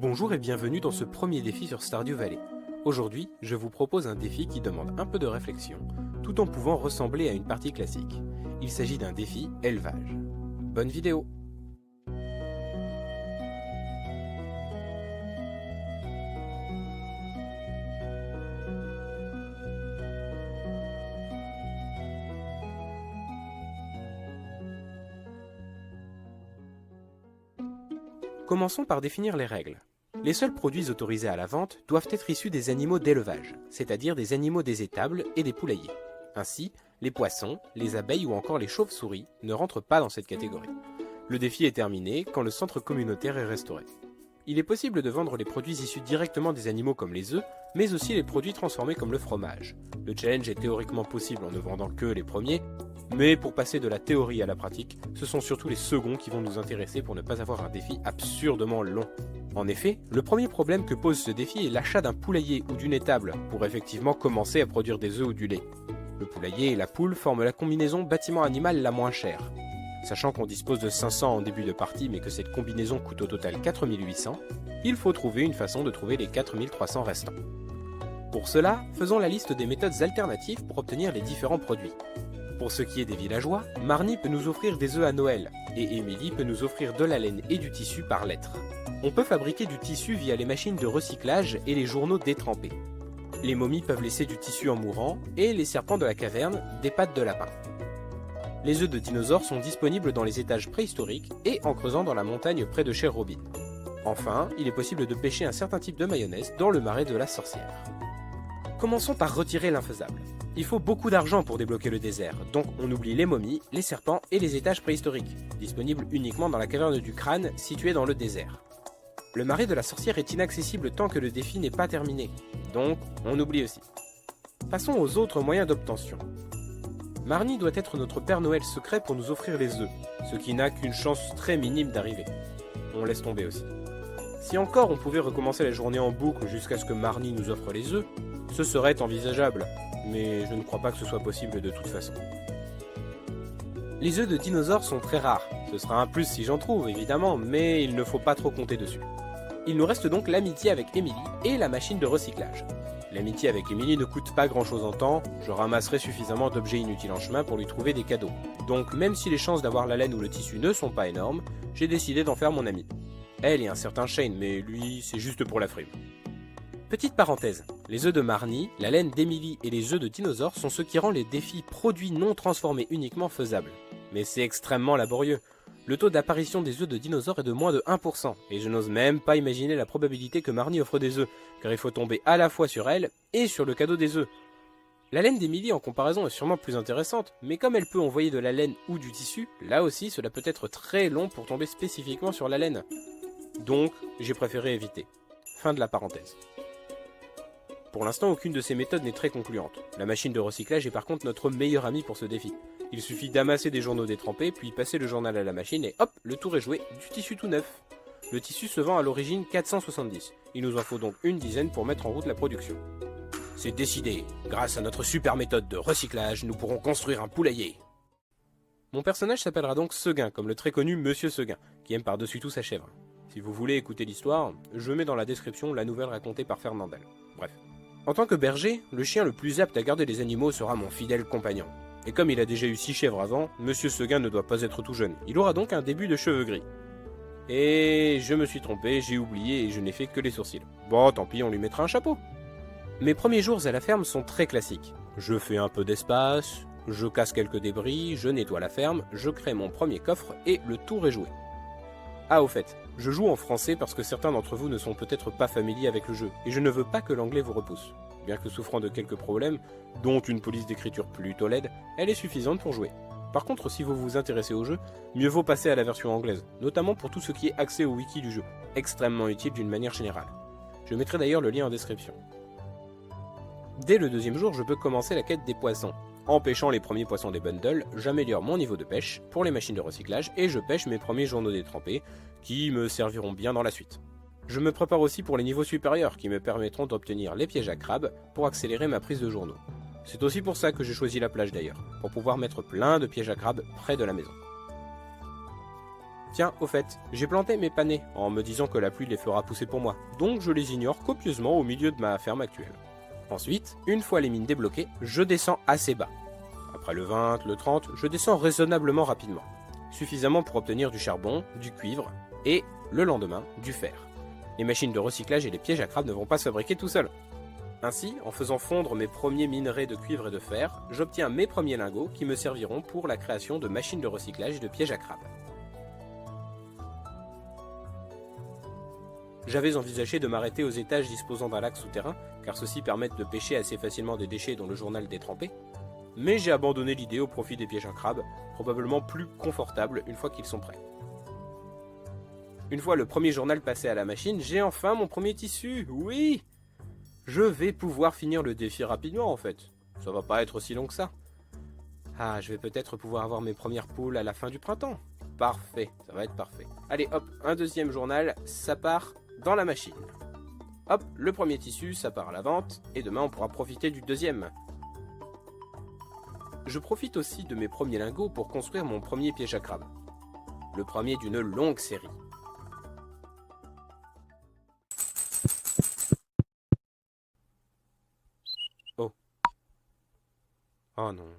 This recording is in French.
Bonjour et bienvenue dans ce premier défi sur Stardew Valley. Aujourd'hui, je vous propose un défi qui demande un peu de réflexion, tout en pouvant ressembler à une partie classique. Il s'agit d'un défi élevage. Bonne vidéo! Commençons par définir les règles. Les seuls produits autorisés à la vente doivent être issus des animaux d'élevage, c'est-à-dire des animaux des étables et des poulaillers. Ainsi, les poissons, les abeilles ou encore les chauves-souris ne rentrent pas dans cette catégorie. Le défi est terminé quand le centre communautaire est restauré. Il est possible de vendre les produits issus directement des animaux comme les œufs, mais aussi les produits transformés comme le fromage. Le challenge est théoriquement possible en ne vendant que les premiers, mais pour passer de la théorie à la pratique, ce sont surtout les seconds qui vont nous intéresser pour ne pas avoir un défi absurdement long. En effet, le premier problème que pose ce défi est l'achat d'un poulailler ou d'une étable pour effectivement commencer à produire des œufs ou du lait. Le poulailler et la poule forment la combinaison bâtiment animal la moins chère. Sachant qu'on dispose de 500 en début de partie mais que cette combinaison coûte au total 4800, il faut trouver une façon de trouver les 4300 restants. Pour cela, faisons la liste des méthodes alternatives pour obtenir les différents produits. Pour ce qui est des villageois, Marnie peut nous offrir des œufs à Noël, et Emily peut nous offrir de la laine et du tissu par lettre. On peut fabriquer du tissu via les machines de recyclage et les journaux détrempés. Les momies peuvent laisser du tissu en mourant, et les serpents de la caverne, des pattes de lapin. Les œufs de dinosaures sont disponibles dans les étages préhistoriques et en creusant dans la montagne près de chez Robin. Enfin, il est possible de pêcher un certain type de mayonnaise dans le marais de la sorcière. Commençons par retirer l'infaisable. Il faut beaucoup d'argent pour débloquer le désert, donc on oublie les momies, les serpents et les étages préhistoriques, disponibles uniquement dans la caverne du crâne située dans le désert. Le marais de la sorcière est inaccessible tant que le défi n'est pas terminé, donc on oublie aussi. Passons aux autres moyens d'obtention. Marnie doit être notre Père Noël secret pour nous offrir les œufs, ce qui n'a qu'une chance très minime d'arriver. On laisse tomber aussi. Si encore on pouvait recommencer la journée en boucle jusqu'à ce que Marnie nous offre les œufs, ce serait envisageable, mais je ne crois pas que ce soit possible de toute façon. Les œufs de dinosaures sont très rares, ce sera un plus si j'en trouve évidemment, mais il ne faut pas trop compter dessus. Il nous reste donc l'amitié avec Emily et la machine de recyclage. L'amitié avec Emily ne coûte pas grand chose en temps, je ramasserai suffisamment d'objets inutiles en chemin pour lui trouver des cadeaux. Donc même si les chances d'avoir la laine ou le tissu ne sont pas énormes, j'ai décidé d'en faire mon ami. Elle et un certain Shane, mais lui c'est juste pour la frime. Petite parenthèse, les œufs de Marnie, la laine d'Emily et les œufs de dinosaures sont ce qui rend les défis produits non transformés uniquement faisables. Mais c'est extrêmement laborieux. Le taux d'apparition des œufs de dinosaures est de moins de 1%, et je n'ose même pas imaginer la probabilité que Marnie offre des œufs, car il faut tomber à la fois sur elle et sur le cadeau des œufs. La laine d'Emily en comparaison est sûrement plus intéressante, mais comme elle peut envoyer de la laine ou du tissu, là aussi cela peut être très long pour tomber spécifiquement sur la laine. Donc, j'ai préféré éviter. Fin de la parenthèse. Pour l'instant, aucune de ces méthodes n'est très concluante. La machine de recyclage est par contre notre meilleur ami pour ce défi. Il suffit d'amasser des journaux détrempés, puis passer le journal à la machine et hop, le tour est joué, du tissu tout neuf. Le tissu se vend à l'origine 470. Il nous en faut donc une dizaine pour mettre en route la production. C'est décidé. Grâce à notre super méthode de recyclage, nous pourrons construire un poulailler. Mon personnage s'appellera donc Seguin, comme le très connu Monsieur Seguin, qui aime par-dessus tout sa chèvre. Si vous voulez écouter l'histoire, je mets dans la description la nouvelle racontée par Fernandel. Bref. En tant que berger, le chien le plus apte à garder les animaux sera mon fidèle compagnon. Et comme il a déjà eu 6 chèvres avant, Monsieur Seguin ne doit pas être tout jeune. Il aura donc un début de cheveux gris. Et je me suis trompé, j'ai oublié et je n'ai fait que les sourcils. Bon, tant pis, on lui mettra un chapeau. Mes premiers jours à la ferme sont très classiques. Je fais un peu d'espace, je casse quelques débris, je nettoie la ferme, je crée mon premier coffre et le tour est joué. Ah au fait, je joue en français parce que certains d'entre vous ne sont peut-être pas familiers avec le jeu, et je ne veux pas que l'anglais vous repousse. Bien que souffrant de quelques problèmes, dont une police d'écriture plutôt laide, elle est suffisante pour jouer. Par contre, si vous vous intéressez au jeu, mieux vaut passer à la version anglaise, notamment pour tout ce qui est accès au wiki du jeu, extrêmement utile d'une manière générale. Je mettrai d'ailleurs le lien en description. Dès le deuxième jour, je peux commencer la quête des poissons. En pêchant les premiers poissons des bundles, j'améliore mon niveau de pêche pour les machines de recyclage et je pêche mes premiers journaux détrempés qui me serviront bien dans la suite. Je me prépare aussi pour les niveaux supérieurs qui me permettront d'obtenir les pièges à crabes pour accélérer ma prise de journaux. C'est aussi pour ça que j'ai choisi la plage d'ailleurs, pour pouvoir mettre plein de pièges à crabes près de la maison. Tiens, au fait, j'ai planté mes panais en me disant que la pluie les fera pousser pour moi, donc je les ignore copieusement au milieu de ma ferme actuelle. Ensuite, une fois les mines débloquées, je descends assez bas. Après le 20, le 30, je descends raisonnablement rapidement. Suffisamment pour obtenir du charbon, du cuivre et, le lendemain, du fer. Les machines de recyclage et les pièges à crabes ne vont pas se fabriquer tout seuls. Ainsi, en faisant fondre mes premiers minerais de cuivre et de fer, j'obtiens mes premiers lingots qui me serviront pour la création de machines de recyclage et de pièges à crabes. J'avais envisagé de m'arrêter aux étages disposant d'un lac souterrain, car ceux-ci permettent de pêcher assez facilement des déchets dont le journal détrempé, mais j'ai abandonné l'idée au profit des pièges à crabes, probablement plus confortables une fois qu'ils sont prêts. Une fois le premier journal passé à la machine, j'ai enfin mon premier tissu, oui! Je vais pouvoir finir le défi rapidement en fait, ça va pas être aussi long que ça. Ah, je vais peut-être pouvoir avoir mes premières poules à la fin du printemps. Parfait, ça va être parfait. Allez hop, un deuxième journal, ça part dans la machine. Hop, le premier tissu, ça part à la vente, et demain on pourra profiter du deuxième. Je profite aussi de mes premiers lingots pour construire mon premier piège à crabe. Le premier d'une longue série. Oh. Oh non.